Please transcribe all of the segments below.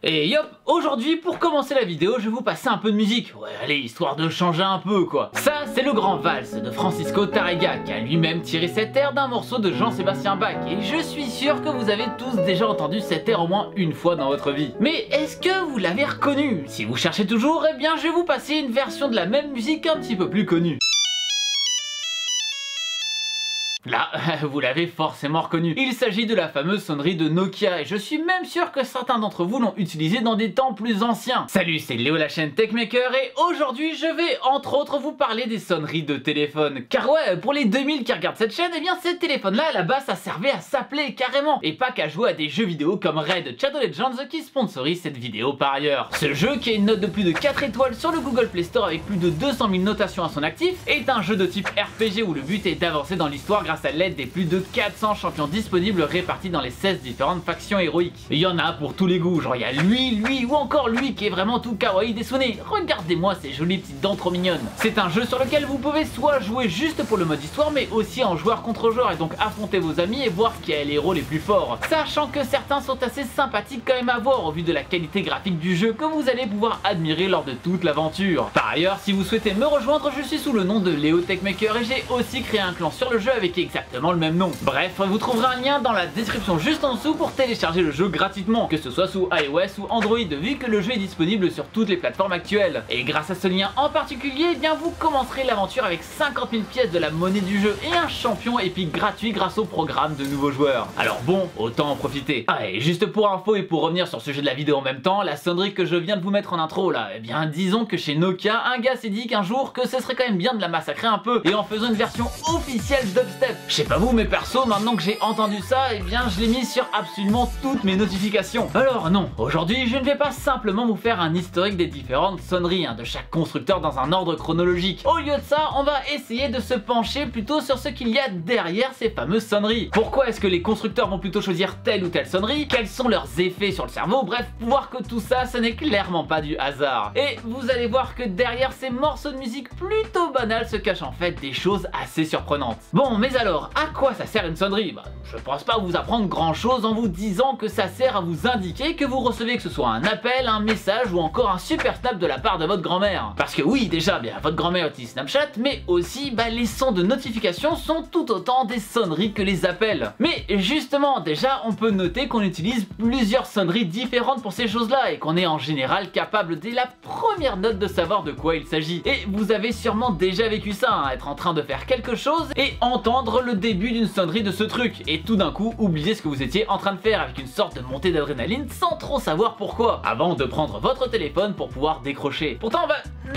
Et hop, aujourd'hui pour commencer la vidéo, je vais vous passer un peu de musique. Ouais, allez, histoire de changer un peu quoi. Ça, c'est le grand valse de Francisco Tárrega, qui a lui-même tiré cet air d'un morceau de Jean-Sébastien Bach. Et je suis sûr que vous avez tous déjà entendu cet air au moins une fois dans votre vie. Mais est-ce que vous l'avez reconnu? Si vous cherchez toujours, eh bien je vais vous passer une version de la même musique un petit peu plus connue. Là, vous l'avez forcément reconnu. Il s'agit de la fameuse sonnerie de Nokia et je suis même sûr que certains d'entre vous l'ont utilisée dans des temps plus anciens. Salut, c'est Léo la chaîne Techmaker et aujourd'hui je vais entre autres vous parler des sonneries de téléphone. Car ouais, pour les 2000 qui regardent cette chaîne, eh bien ces téléphones-là à la base ça servait à s'appeler carrément et pas qu'à jouer à des jeux vidéo comme Raid Shadow Legends qui sponsorise cette vidéo par ailleurs. Ce jeu qui a une note de plus de 4 étoiles sur le Google Play Store avec plus de 200 000 notations à son actif est un jeu de type RPG où le but est d'avancer dans l'histoire grâce à l'aide des plus de 400 champions disponibles répartis dans les 16 différentes factions héroïques. Il y en a pour tous les goûts, genre il y a lui ou encore lui qui est vraiment tout kawaii dessonné. Regardez-moi ces jolies petites dents trop mignonnes. C'est un jeu sur lequel vous pouvez soit jouer juste pour le mode histoire mais aussi en joueur contre joueur et donc affronter vos amis et voir qui a les héros les plus forts. Sachant que certains sont assez sympathiques quand même à voir au vu de la qualité graphique du jeu que vous allez pouvoir admirer lors de toute l'aventure. Par ailleurs, si vous souhaitez me rejoindre, je suis sous le nom de Léo Techmaker et j'ai aussi créé un clan sur le jeu avec exactement le même nom. Bref, vous trouverez un lien dans la description juste en dessous pour télécharger le jeu gratuitement, que ce soit sous iOS ou Android, vu que le jeu est disponible sur toutes les plateformes actuelles. Et grâce à ce lien en particulier, eh bien vous commencerez l'aventure avec 50 000 pièces de la monnaie du jeu et un champion épique gratuit grâce au programme de nouveaux joueurs. Alors bon, autant en profiter. Ah, et juste pour info et pour revenir sur ce sujet de la vidéo en même temps, la sonnerie que je viens de vous mettre en intro là, eh bien disons que chez Nokia, un gars s'est dit qu'un jour que ce serait quand même bien de la massacrer un peu et en faisant une version officielle dubstep. Je sais pas vous, mais perso, maintenant que j'ai entendu ça, eh bien je l'ai mis sur absolument toutes mes notifications. Alors non, aujourd'hui je ne vais pas simplement vous faire un historique des différentes sonneries de chaque constructeur dans un ordre chronologique. Au lieu de ça, on va essayer de se pencher plutôt sur ce qu'il y a derrière ces fameuses sonneries. Pourquoi est-ce que les constructeurs vont plutôt choisir telle ou telle sonnerie? Quels sont leurs effets sur le cerveau? Bref, voir que tout ça, ce n'est clairement pas du hasard. Et vous allez voir que derrière ces morceaux de musique plutôt banals se cachent en fait des choses assez surprenantes. Bon, mais alors, à quoi ça sert une sonnerie? Je pense pas vous apprendre grand chose en vous disant que ça sert à vous indiquer que vous recevez que ce soit un appel, un message ou encore un super snap de la part de votre grand-mère. Parce que oui, déjà, bien, votre grand-mère utilise Snapchat, mais aussi les sons de notification sont tout autant des sonneries que les appels. Mais justement, déjà, on peut noter qu'on utilise plusieurs sonneries différentes pour ces choses-là et qu'on est en général capable dès la première note de savoir de quoi il s'agit. Et vous avez sûrement déjà vécu ça, être en train de faire quelque chose et entendre le début d'une sonnerie de ce truc et tout d'un coup oublier ce que vous étiez en train de faire avec une sorte de montée d'adrénaline sans trop savoir pourquoi avant de prendre votre téléphone pour pouvoir décrocher. Pourtant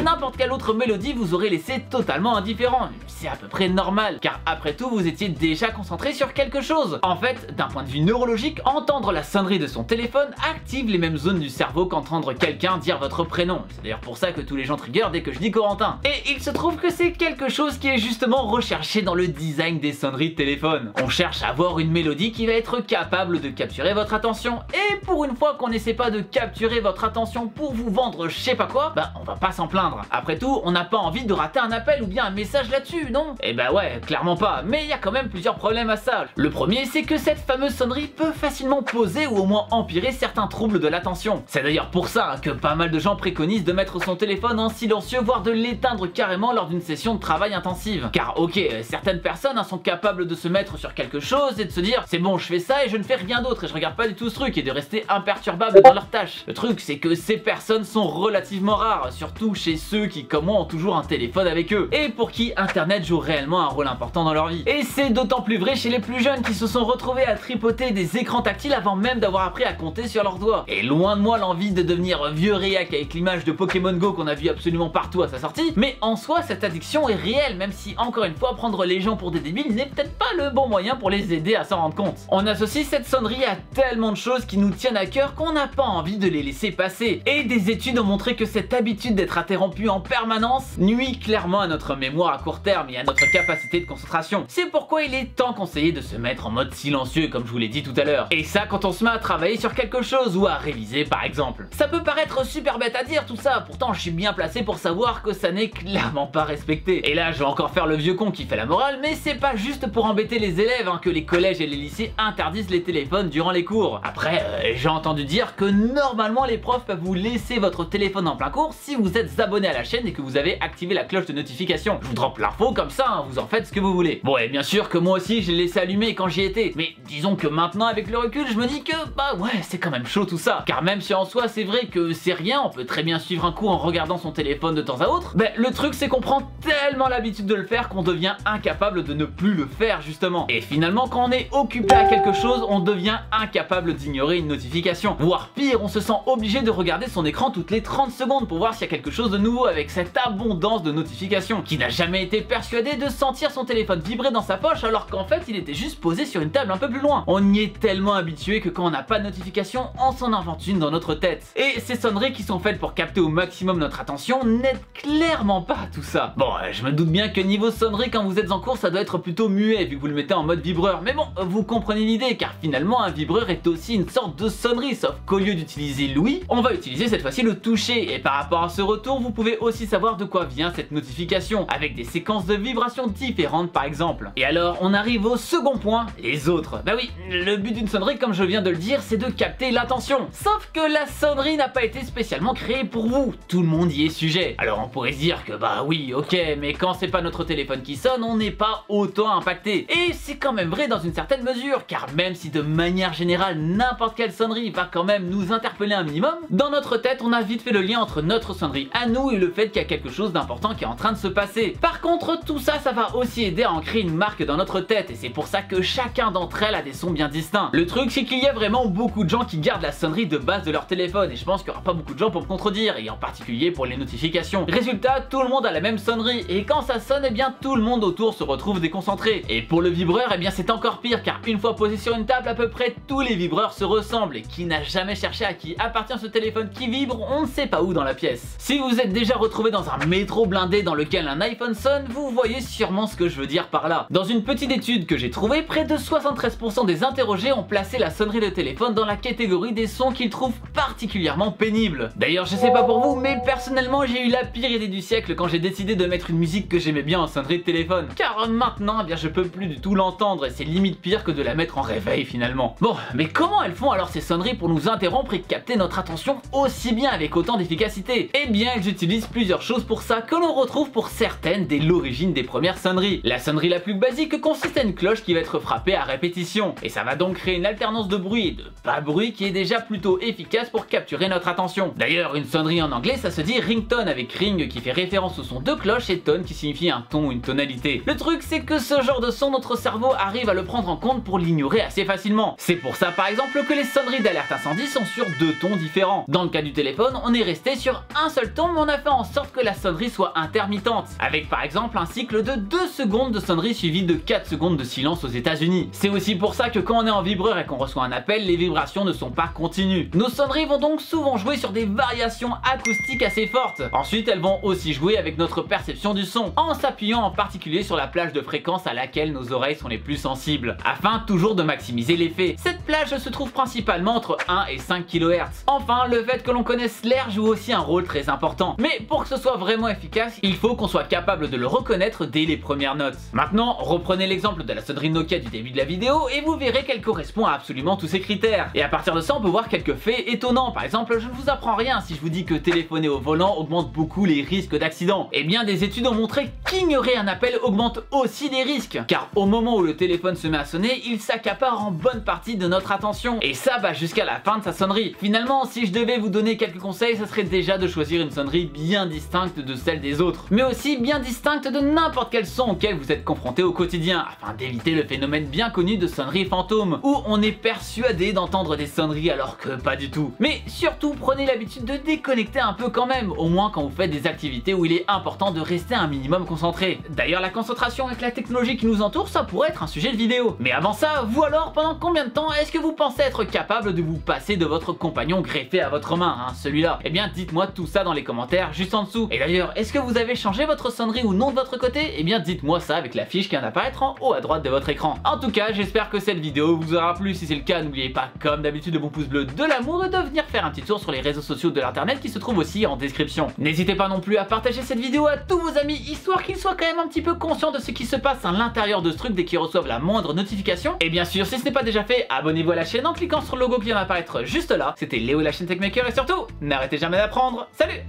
n'importe quelle autre mélodie vous aurait laissé totalement indifférent. C'est à peu près normal car après tout vous étiez déjà concentré sur quelque chose. En fait, d'un point de vue neurologique, entendre la sonnerie de son téléphone active les mêmes zones du cerveau qu'entendre quelqu'un dire votre prénom. C'est d'ailleurs pour ça que tous les gens trigger dès que je dis Corentin. Et il se trouve que c'est quelque chose qui est justement recherché dans le design des sonneries de téléphone. On cherche à avoir une mélodie qui va être capable de capturer votre attention et pour une fois qu'on n'essaie pas de capturer votre attention pour vous vendre je sais pas quoi, on va pas s'en plaindre. Après tout, on n'a pas envie de rater un appel ou bien un message là-dessus, non? Eh ouais, clairement pas, mais il y a quand même plusieurs problèmes à ça. Le premier, c'est que cette fameuse sonnerie peut facilement poser ou au moins empirer certains troubles de l'attention. C'est d'ailleurs pour ça que pas mal de gens préconisent de mettre son téléphone en silencieux, voire de l'éteindre carrément lors d'une session de travail intensive. Car ok, certaines personnes sont capables de se mettre sur quelque chose et de se dire c'est bon, je fais ça et je ne fais rien d'autre et je regarde pas du tout ce truc et de rester imperturbable dans leur tâche. Le truc, c'est que ces personnes sont relativement rares, surtout chez ceux qui comme moi ont toujours un téléphone avec eux et pour qui internet joue réellement un rôle important dans leur vie. Et c'est d'autant plus vrai chez les plus jeunes qui se sont retrouvés à tripoter des écrans tactiles avant même d'avoir appris à compter sur leurs doigts. Et loin de moi l'envie de devenir vieux réac avec l'image de Pokémon Go qu'on a vu absolument partout à sa sortie, mais en soi cette addiction est réelle, même si encore une fois prendre les gens pour des débiles n'est peut-être pas le bon moyen pour les aider à s'en rendre compte. On associe cette sonnerie à tellement de choses qui nous tiennent à cœur qu'on n'a pas envie de les laisser passer. Et des études ont montré que cette habitude d'être interrompu en permanence nuit clairement à notre mémoire à court terme et à notre capacité de concentration. C'est pourquoi il est temps conseillé de se mettre en mode silencieux comme je vous l'ai dit tout à l'heure. Et ça quand on se met à travailler sur quelque chose ou à réviser par exemple. Ça peut paraître super bête à dire tout ça, pourtant je suis bien placé pour savoir que ça n'est clairement pas respecté. Et là je vais encore faire le vieux con qui fait la morale, mais c'est pas pas juste pour embêter les élèves hein, que les collèges et les lycées interdisent les téléphones durant les cours. Après, j'ai entendu dire que normalement les profs peuvent vous laisser votre téléphone en plein cours si vous êtes abonné à la chaîne et que vous avez activé la cloche de notification. Je vous drop l'info comme ça, hein, vous en faites ce que vous voulez. Bon, et bien sûr que moi aussi je l'ai laissé allumer quand j'y étais, mais disons que maintenant avec le recul je me dis que bah ouais c'est quand même chaud tout ça. Car même si en soi c'est vrai que c'est rien, on peut très bien suivre un cours en regardant son téléphone de temps à autre, ben le truc c'est qu'on prend tellement l'habitude de le faire qu'on devient incapable de ne plus le faire justement. Et finalement quand on est occupé à quelque chose, on devient incapable d'ignorer une notification. Voire pire, on se sent obligé de regarder son écran toutes les 30 secondes pour voir s'il y a quelque chose de nouveau avec cette abondance de notifications. Qui n'a jamais été persuadé de sentir son téléphone vibrer dans sa poche alors qu'en fait il était juste posé sur une table un peu plus loin. On y est tellement habitué que quand on n'a pas de notification, on s'en invente une dans notre tête. Et ces sonneries qui sont faites pour capter au maximum notre attention n'aident clairement pas à tout ça. Bon, je me doute bien que niveau sonnerie quand vous êtes en cours ça doit être plutôt muet vu que vous le mettez en mode vibreur. Mais bon, vous comprenez l'idée car finalement un vibreur est aussi une sorte de sonnerie, sauf qu'au lieu d'utiliser l'ouïe, on va utiliser cette fois-ci le toucher. Et par rapport à ce retour, vous pouvez aussi savoir de quoi vient cette notification, avec des séquences de vibrations différentes par exemple. Et alors, on arrive au second point, les autres. Bah oui, le but d'une sonnerie, comme je viens de le dire, c'est de capter l'attention. Sauf que la sonnerie n'a pas été spécialement créée pour vous, tout le monde y est sujet. Alors on pourrait se dire que bah oui, ok, mais quand c'est pas notre téléphone qui sonne, on n'est pas autant impacté. Et c'est quand même vrai dans une certaine mesure, car même si de manière générale, n'importe quelle sonnerie va quand même nous interpeller un minimum, dans notre tête, on a vite fait le lien entre notre sonnerie à nous et le fait qu'il y a quelque chose d'important qui est en train de se passer. Par contre, tout ça, ça va aussi aider à ancrer une marque dans notre tête, et c'est pour ça que chacun d'entre elles a des sons bien distincts. Le truc, c'est qu'il y a vraiment beaucoup de gens qui gardent la sonnerie de base de leur téléphone, et je pense qu'il n'y aura pas beaucoup de gens pour me contredire, et en particulier pour les notifications. Résultat, tout le monde a la même sonnerie, et quand ça sonne, eh bien tout le monde autour se retrouve déconcentré. Et pour le vibreur, eh bien c'est encore pire, car une fois posé sur une table, à peu près tous les vibreurs se ressemblent, et qui n'a jamais cherché à qui appartient ce téléphone qui vibre, on ne sait pas où dans la pièce. Si vous êtes déjà retrouvé dans un métro blindé dans lequel un iPhone sonne, vous voyez sûrement ce que je veux dire par là. Dans une petite étude que j'ai trouvée, près de 73% des interrogés ont placé la sonnerie de téléphone dans la catégorie des sons qu'ils trouvent particulièrement pénibles. D'ailleurs, je sais pas pour vous, mais personnellement j'ai eu la pire idée du siècle quand j'ai décidé de mettre une musique que j'aimais bien en sonnerie de téléphone. Car maintenant, eh bien je peux plus du tout l'entendre et c'est limite pire que de la mettre en réveil finalement. Bon, mais comment elles font alors ces sonneries pour nous interrompre et capter notre attention aussi bien avec autant d'efficacité? Eh bien, elles utilisent plusieurs choses pour ça que l'on retrouve pour certaines dès l'origine des premières sonneries. La sonnerie la plus basique consiste à une cloche qui va être frappée à répétition. Et ça va donc créer une alternance de bruit et de pas bruit qui est déjà plutôt efficace pour capturer notre attention. D'ailleurs, une sonnerie en anglais, ça se dit ringtone avec ring qui fait référence au son de cloche et tone qui signifie un ton ou une tonalité. Le truc, c'est que ce genre de son, notre cerveau arrive à le prendre en compte pour l'ignorer assez facilement. C'est pour ça par exemple que les sonneries d'alerte incendie sont sur deux tons différents. Dans le cas du téléphone, on est resté sur un seul ton, mais on a fait en sorte que la sonnerie soit intermittente, avec par exemple un cycle de 2 secondes de sonnerie suivi de 4 secondes de silence aux États-Unis. C'est aussi pour ça que quand on est en vibreur et qu'on reçoit un appel, les vibrations ne sont pas continues. Nos sonneries vont donc souvent jouer sur des variations acoustiques assez fortes. Ensuite, elles vont aussi jouer avec notre perception du son, en s'appuyant en particulier sur la plage de fréquence à laquelle nos oreilles sont les plus sensibles, afin toujours de maximiser l'effet. Cette plage se trouve principalement entre 1 et 5 kHz. Enfin, le fait que l'on connaisse l'air joue aussi un rôle très important. Mais pour que ce soit vraiment efficace, il faut qu'on soit capable de le reconnaître dès les premières notes. Maintenant, reprenez l'exemple de la sonnerie Nokia du début de la vidéo et vous verrez qu'elle correspond à absolument tous ces critères. Et à partir de ça, on peut voir quelques faits étonnants. Par exemple, je ne vous apprends rien si je vous dis que téléphoner au volant augmente beaucoup les risques d'accident. Eh bien, des études ont montré qu'ignorer un appel augmente aussi les risques. Car au moment où le téléphone se met à sonner, il s'accapare en bonne partie de notre attention. Et ça va jusqu'à la fin de sa sonnerie. Finalement, si je devais vous donner quelques conseils, ça serait déjà de choisir une sonnerie bien distincte de celle des autres, mais aussi bien distincte de n'importe quel son auquel vous êtes confronté au quotidien, afin d'éviter le phénomène bien connu de sonnerie fantôme, où on est persuadé d'entendre des sonneries alors que pas du tout. Mais surtout, prenez l'habitude de déconnecter un peu quand même, au moins quand vous faites des activités où il est important de rester un minimum concentré. D'ailleurs, la concentration avec la technologie qui nous entoure, ça pourrait être un sujet de vidéo. Mais avant ça, vous alors, pendant combien de temps est-ce que vous pensez être capable de vous passer de votre compagnon greffé à votre main, hein, celui-là? Eh bien, dites-moi tout ça dans les commentaires juste en dessous. Et d'ailleurs, est-ce que vous avez changé votre sonnerie ou non de votre côté? Eh bien, dites-moi ça avec la fiche qui vient d'apparaître en haut à droite de votre écran. En tout cas, j'espère que cette vidéo vous aura plu. Si c'est le cas, n'oubliez pas, comme d'habitude, le bon pouce bleu, de l'amour et de venir faire un petit tour sur les réseaux sociaux de l'internet qui se trouvent aussi en description. N'hésitez pas non plus à partager cette vidéo à tous vos amis, histoire qu'ils soient quand même un petit peu conscients de ce qui se passe passe à l'intérieur de ce truc dès qu'ils reçoivent la moindre notification. Et bien sûr, si ce n'est pas déjà fait, abonnez-vous à la chaîne en cliquant sur le logo qui vient d'apparaître juste là. C'était Léo la chaîne Techmaker et surtout, n'arrêtez jamais d'apprendre. Salut!